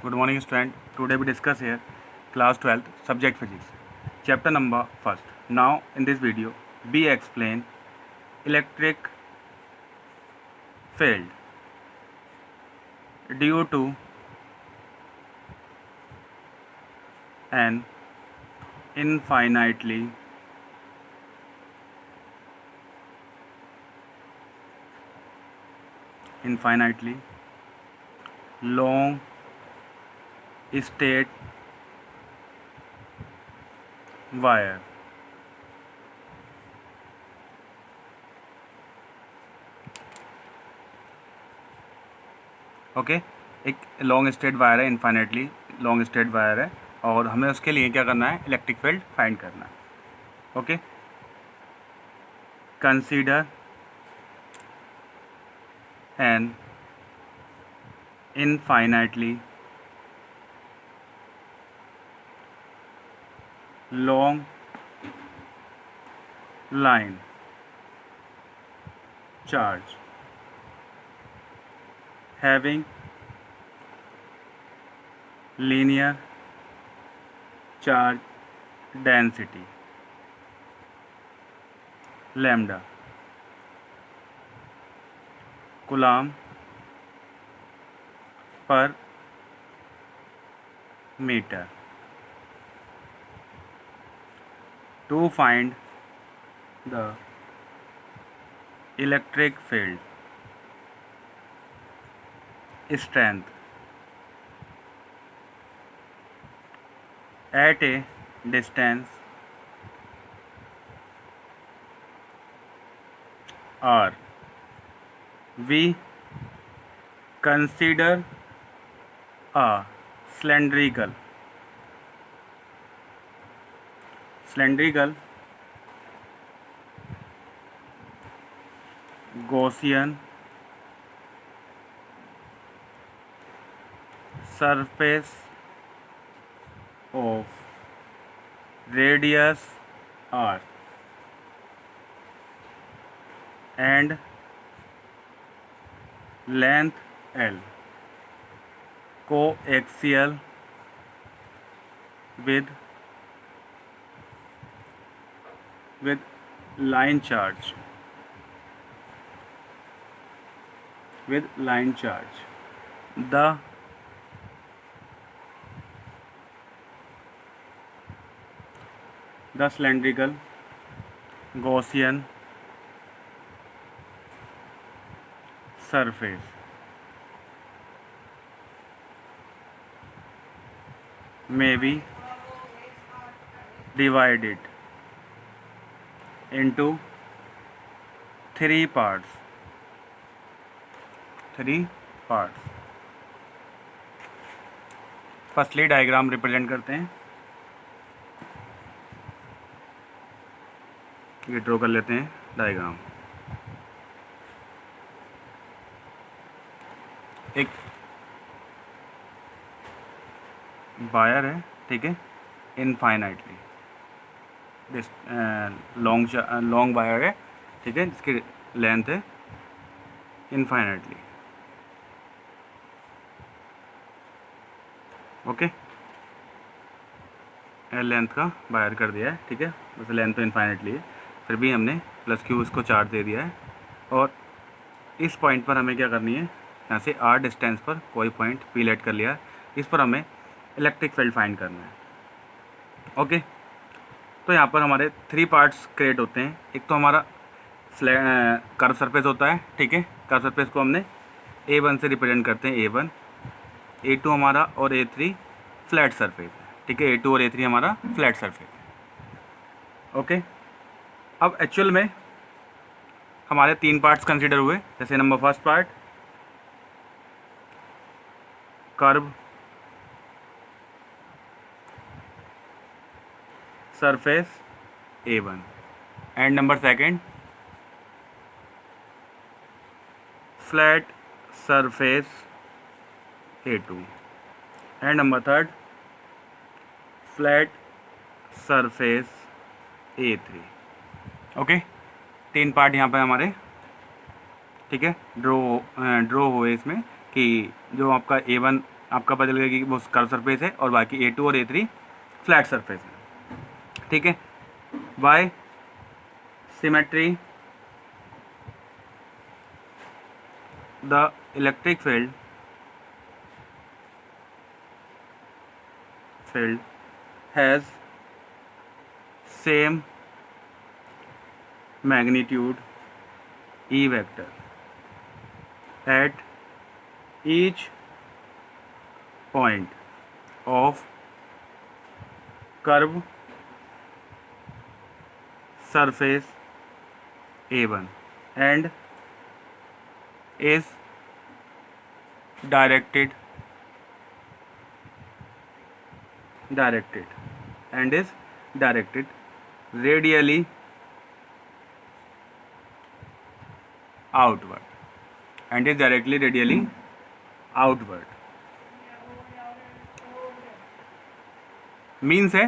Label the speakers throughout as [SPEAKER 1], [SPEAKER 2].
[SPEAKER 1] Good morning, student. Today we discuss here class 12th subject physics, chapter number first. Now in this video we explain electric field due to an infinitely long state wire okay एक long straight wire है, infinitely long straight wire है और हमें उसके लिए क्या करना है, इलेक्ट्रिक फील्ड फाइंड करना है। Okay, consider N infinitely long line charge having linear charge density lambda coulomb per meter. To find the electric field strength at a distance r, we consider a cylindrical Gaussian surface of radius r and length L coaxial with line charge the cylindrical Gaussian surface may be divided into three parts. Firstly diagram represent करते हैं, ये draw कर लेते हैं diagram. एक wire है, ठीक है, इनफाइनाइटली लॉन्ग वायर है, ठीक है, जिसकी लेंथ है इनफाइनाइटली। ओके, लेंथ का वायर कर दिया है, ठीक है, वैसे लेंथ तो इनफाइनाइटली है, फिर भी हमने प्लस क्यू इसको चार्ज दे दिया है और इस पॉइंट पर हमें क्या करनी है, यहाँ से आर डिस्टेंस पर कोई पॉइंट पी लेट कर लिया है, इस पर हमें इलेक्ट्रिक फील्ड फाइंड करना है। ओके, तो यहाँ पर हमारे थ्री पार्ट्स क्रिएट होते हैं। एक तो हमारा कर्व सरफेस होता है, ठीक है, कर्व सरफेस को हमने A1 से रिप्रेजेंट करते हैं, A1, A2 हमारा और A3 फ्लैट सरफेस है, ठीक है, A2 और A3 हमारा फ्लैट सरफेस है। ओके, अब एक्चुअल में हमारे तीन पार्ट्स कंसीडर हुए, जैसे number first part curve surface A1 and number second flat surface A2 and number third flat surface A3। Okay, तीन पार्ट यहाँ पर हमारे, ठीक है, ड्रॉ हुए इसमें कि जो आपका A1 आपका पता लगेगा कि वो कर्व सरफेस है और बाकी A2 और A3 फ्लैट सरफेस है, ठीक है। By symmetry the electric field has same magnitude E vector at each point of curve surface A1 and is directed radially outward means है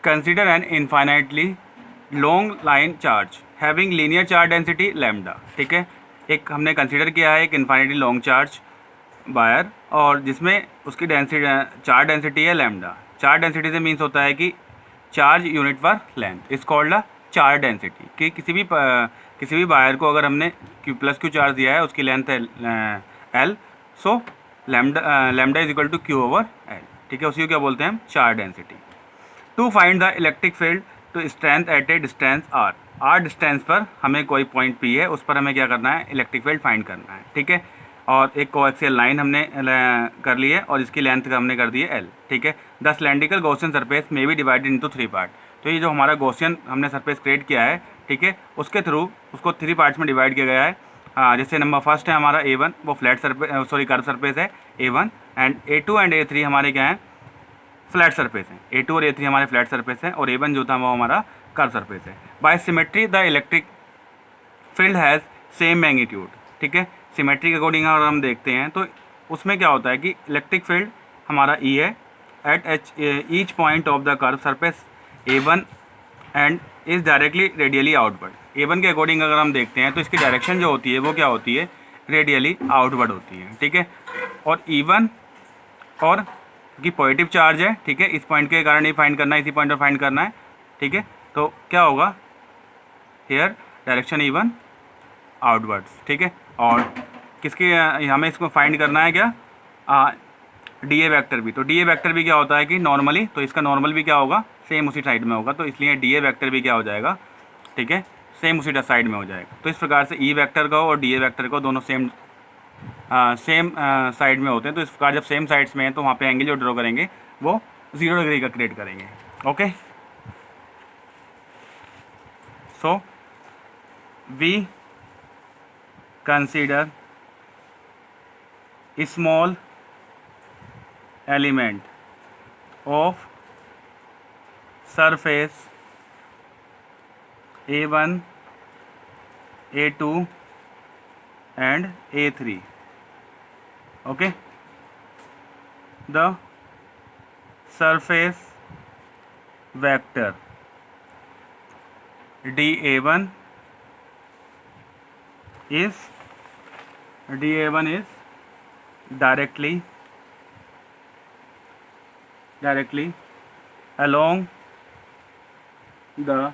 [SPEAKER 1] consider an infinitely long line charge having linear charge density lambda, ठीक है। एक हमने consider किया है एक infinitely long charge wire और जिसमें उसकी डेंसिटी चार्ज डेंसिटी है लैम्डा। चार्ज डेंसिटी से मीन्स होता है कि चार्ज यूनिट पर length is called a charge density, कि किसी भी वायर को अगर हमने Q+Q चार्ज दिया है उसकी लेंथ है L, so lambda is equal to Q/L, ठीक है। उसी को क्या बोलते हैं हम, charge density. To find the electric field to strength at a distance R distance पर हमें कोई पॉइंट P है, उस पर हमें क्या करना है, इलेक्ट्रिक फील्ड फाइंड करना है, ठीक है। और एक कोएक्सियल लाइन हमने कर ली है और इसकी लेंथ हमने कर दी है L, ठीक है। द सिलेंड्रिकल गॉसियन सरफेस में बी डिवाइडेड इनटू 3 पार्ट। तो ये जो हमारा गॉसियन हमने सरफेस क्रिएट किया है, ठीक है, उसके थ्रू उसको 3 पार्ट्स में डिवाइड किया गया है। हाँ, जैसे नंबर फर्स्ट है हमारा A1, वो फ्लैट सरफेस कर्व सरफेस है A1, and A2 and A3 हमारे क्या हैं, फ्लैट सरफेस है। A2 और A3 हमारे फ्लैट सरफेस है और A1 जो था वो हमारा कर्व सरफेस है। By symmetry the electric field has same magnitude, ठीक है। सिमेट्री के अकॉर्डिंग अगर हम देखते हैं तो उसमें क्या होता है कि इलेक्ट्रिक फील्ड हमारा E है at each point of the curve surface A1 and is directly radially outward. A1 के अकॉर्डिंग अगर हम देखते हैं तो इसकी डायरेक्शन जो होती है वो क्या होती है, रेडियली आउटवर्ड होती है, ठीक है। और E1 और कि पॉजिटिव चार्ज है, ठीक है, इस पॉइंट के कारण ही फाइंड करना है, इसी पॉइंट पर फाइंड करना है, ठीक है। तो क्या होगा, हेयर डायरेक्शन E1 आउटवर्ड्स, ठीक है। और किसकी हमें इसको फाइंड करना है क्या, DA वेक्टर भी। तो DA वेक्टर भी क्या होता है कि नॉर्मली, तो इसका नॉर्मल भी क्या होगा, सेम उसी साइड में होगा, तो इसलिए DA वेक्टर भी क्या हो जाएगा, ठीक है, सेम उसी साइड में हो जाएगा। तो इस प्रकार से E वेक्टर को और DA वेक्टर को दोनों सेम साइड में होते हैं। तो इस प्रकार जब सेम साइड्स में हैं तो वहाँ पे एंगल जो ड्रॉ करेंगे वो 0 डिग्री का क्रिएट करेंगे, okay. So we consider small element of surface A1, A2 and A3, okay. The surface vector dA1 is directly along the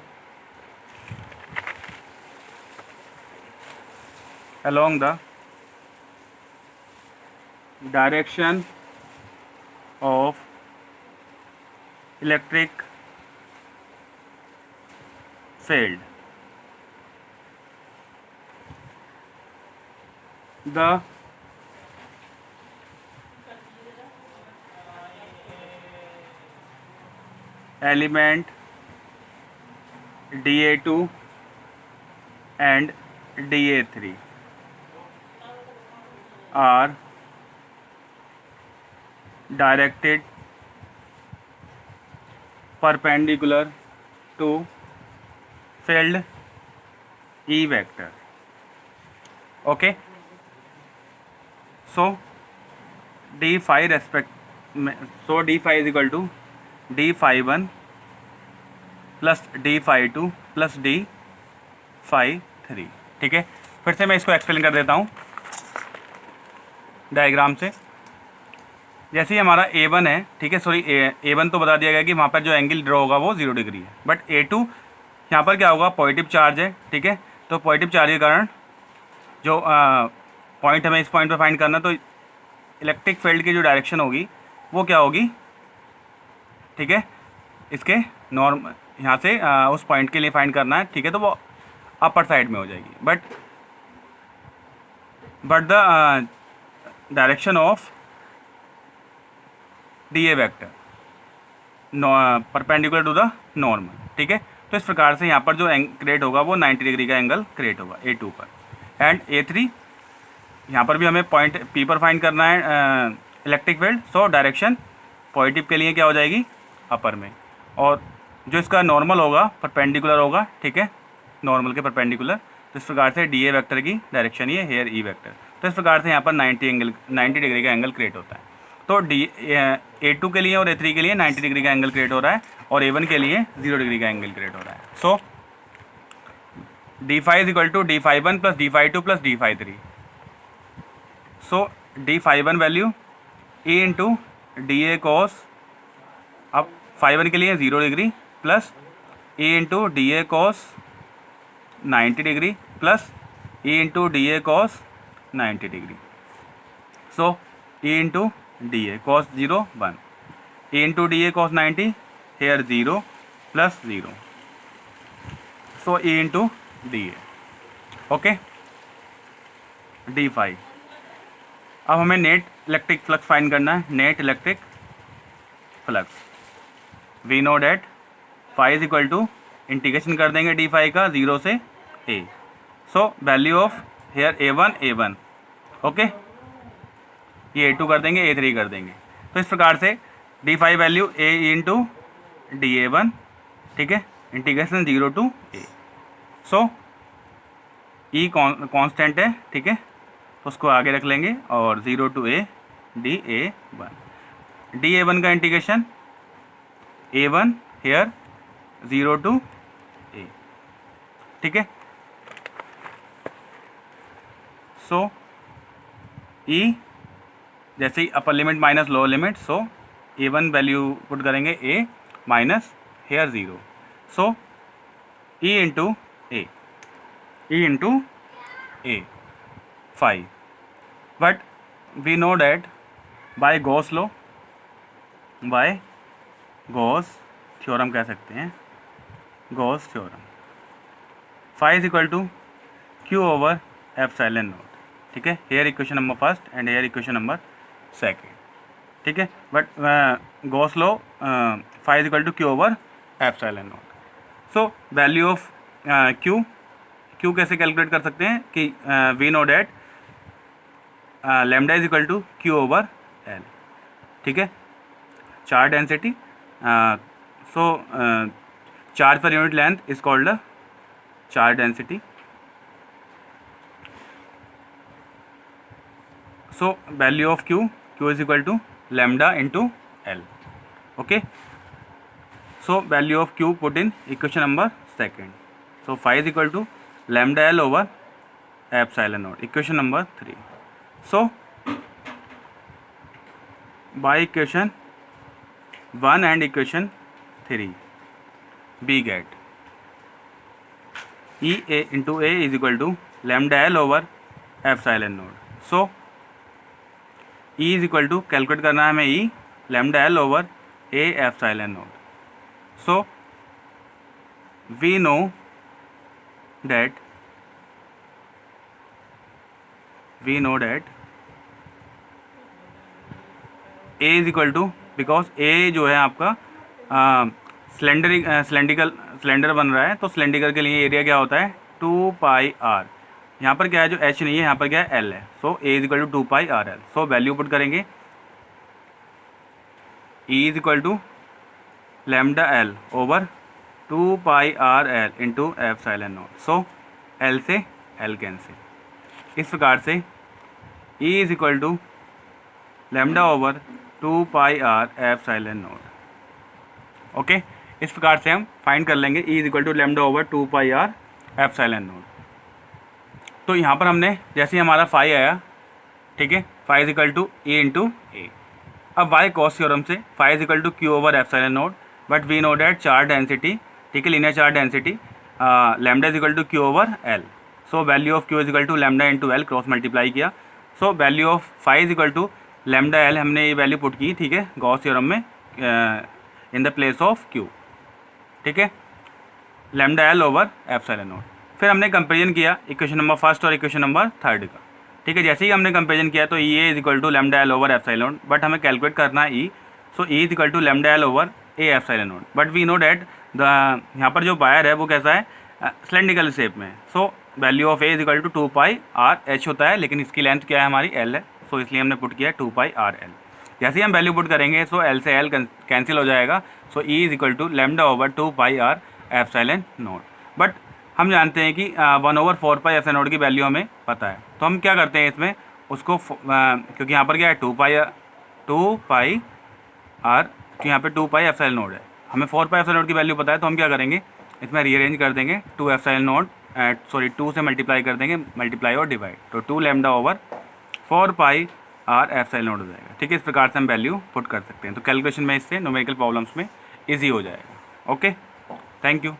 [SPEAKER 1] direction of electric field. The element DA2 and DA3 are directed perpendicular to field E vector, okay. So d phi is equal to d phi 1 plus d phi 2 plus d phi 3, ठीक है। फिर से मैं इसको explain कर देता हूँ। Diagram से। जैसे ही हमारा A1 है, ठीक है, सॉरी A1 तो बता दिया गया कि वहाँ पर जो एंगल ड्रॉ होगा वो 0 डिग्री है, बट A2 यहाँ पर क्या होगा, पॉजिटिव चार्ज है, ठीक है। तो पॉजिटिव चार्ज के कारण जो पॉइंट हमें इस पॉइंट पर फाइंड करना, तो इलेक्ट्रिक फील्ड की जो डायरेक्शन होगी वो क्या होगी, ठीक है, इसके नॉर्म यहाँ से उस पॉइंट के लिए फाइंड करना है, ठीक है, तो वो अपर साइड में हो जाएगी। But the direction of DA vector perpendicular to the normal, ठीक है। तो इस प्रकार से यहाँ पर जो क्रिएट होगा वो 90 डिग्री का एंगल क्रिएट होगा A2 पर। एंड A3 यहाँ पर भी हमें पॉइंट P पर फाइंड करना है electric field, so direction positive के लिए क्या हो जाएगी, अपर में, और जो इसका नॉर्मल होगा परपेंडिकुलर होगा, ठीक है, नॉर्मल के परपेंडिकुलर। तो इस प्रकार से DA वेक्टर की डायरेक्शन ही है हेयर E वेक्टर। तो इस प्रकार से यहाँ पर 90 डिग्री का एंगल क्रिएट होता है। तो A2 के लिए और A3 के लिए 90 डिग्री का एंगल क्रिएट हो रहा है, और A1 के लिए 0 डिग्री का एंगल क्रिएट हो रहा है। So d phi is equal to d phi plus d phi plus d phi. So d phi value E into DA cos, अब फाई1 के लिए 0 degree plus E into DA cos 90 degree plus E into DA cos 90 degree. So E into DA cos 0 1, E into DA cos 90 here 0 plus 0, so E into DA, okay, d phi. अब हमें net electric flux find करना है, net electric flux we know that phi is equal to, integration कर देंगे d phi का 0 से a, so value of here A1 okay, ये A2 कर देंगे, A3 कर देंगे। तो इस प्रकार से d phi value A into DA1, ठीक है, integration 0 to a। So E constant है, ठीक है, तो उसको आगे रख लेंगे, और 0 टू a DA1 का integration A1 hair 0 to a, ठीक है। सो E जैसे ही upper limit minus lower limit, so A1 value put करेंगे A minus here 0, so E into A phi. But we know that by Gauss law, by Gauss theorem कह सकते हैं, Gauss theorem, phi is equal to Q over epsilon naught, ठीक है। Here equation number first and here equation number second, ठीक है। But Gauss law phi is equal to Q over epsilon naught. So value of Q कैसे calculate कर सकते हैं कि we know that lambda is equal to Q over L, ठीक है, charge density, so charge per unit length is called the charge density. So value of Q is equal to lambda into L, okay. So value of Q put in equation number second, so phi is equal to lambda L over epsilon naught, equation number 3। So by equation 1 and equation 3 we get E A into A is equal to lambda L over epsilon naught. So E is equal to, calculate करना है हमें E लैम्डा L over A epsilon naught. So we know that A is equal to, because A जो है आपका cylinder बन रहा है, तो सिलेंडर के लिए एरिया क्या होता है 2 पाई r। यहाँ पर क्या है, जो H नहीं है, यहाँ पर क्या है L है, so A is equal to 2 pi r L। So value put करेंगे, E is equal to lambda L over 2 pi r L into epsilon naught. So L से L कैंसिल। इस प्रकार से E is equal to lambda over 2 pi r epsilon naught, okay. इस प्रकार से हम find कर लेंगे E is equal to lambda over 2 pi r epsilon naught. तो यहाँ पर हमने जैसे ही हमारा फाई आया, ठीक है, phi is equal to E into A. अब वाई कॉस थ्योरम से phi is equal to Q over epsilon naught, but we know that charge density, ठीक है, linear charge density lambda is equal to Q over L. So value of Q is equal to lambda into L, cross multiply किया। So value of phi is equal to lambda L, हमने ये value put की, ठीक है, Gauss theorem में in the place of Q, ठीक है, lambda L over epsilon naught. फिर हमने कंपेरिजन किया इक्वेशन नंबर फर्स्ट और इक्वेशन नंबर थर्ड का, ठीक है। जैसे ही हमने कंपेरिजन किया तो E is equal to lambda L over epsilon, but हमें कैलकुलेट करना है E, so E is equal to lambda L over A epsilon naught. But we know that the यहाँ पर जो वायर है वो कैसा है, सिलेंड्रिकल शेप में। So value of A is equal to 2 pi r h होता है, लेकिन इसकी लेंथ क्या है हमारी एल है, सो इसलिए हमने पुट किया 2 पाई आर एल। जैसे ही हम वैल्यू पुट करेंगे सो एल से एल कैंसिल हो जाएगा, so E is equal to lambda over 2 pi are epsilon naught. But हम जानते हैं कि 1/4 पाई एप्सिलॉन नॉट की वैल्यू हमें पता है, तो हम क्या करते हैं इसमें उसको क्योंकि यहाँ पर क्या है 2 पाई आर, तो यहाँ पे 2 पाई एप्सिलॉन नॉट है, हमें 4 पाई एप्सिलॉन नॉट की वैल्यू पता है, तो हम क्या करेंगे इसमें रीअरेंज कर देंगे, 2 एप्सिलॉन नॉट 2 से मल्टीप्लाई कर देंगे, मल्टीप्लाई और डिवाइड, तो 2 lambda over 4 pi are epsilon naught हो जाएगा, ठीक है। इस प्रकार से हम वैल्यू पुट कर सकते हैं, तो कैलकुलेशन में इससे न्यूमेरिकल प्रॉब्लम्स में ईजी हो जाएगा। Okay, thank you.